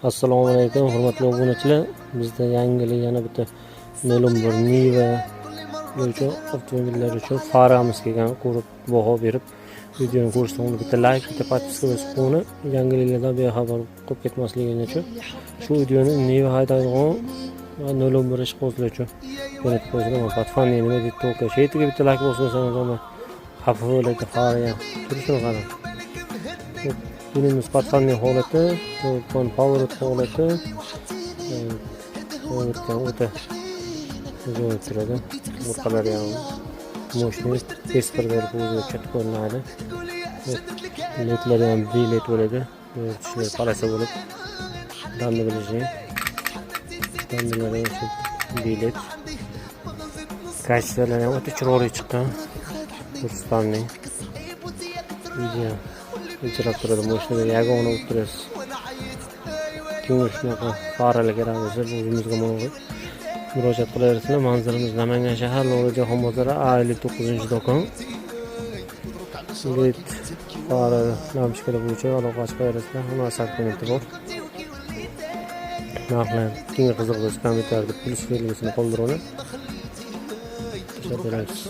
Assalomu alaykum hurmatli obunachilar. Bizda yangilik yana bitta 01 Niva bo'yicha avtomobillar uchun faramiz kelgan, ko'rib baho berib videoni ko'rishdan bitta like, bitta podpiska bosib qo'ying. Yangiliklardan bexabar qolib ketmasligini uchun shu videoni Niva haydaydigan 01 ishqibozlar uchun jo'natib qo'ydim. Patfonni nima deb to'ka sheytiga bitta like bossangiz ham xafa bo'ladi. Fara turishini qarang. Bunimiz patfanning holati, power holati o'ta zo'r turadi. Orqalari ham moshina tezkorlar o'zi katta ko'rinadi. Ledlari ham bilet bo'ladi. Tushlar palasa bo'lib damni bilishing. Damlari ham bilet. Kashtalar ham o'ta chiroyli chiqqan. Rustamning video ijrab turadi. Moshinaga yagona o'tirasiz. Kimga shunaqa faralar kerak bo'lsa, o'zimizga murojaat qilaverasizlar. Manzilimiz Namangan shahar Lo'li Jahon bozori A59-do'kon. Led fara lampochkalar bo'yicha aloqa chiqaverasizlar. Hamma assortimenti bor. Narxlar kimga qiziq bo'lsa kommentariyada plyus belgisini qoldirib. Tashakkur.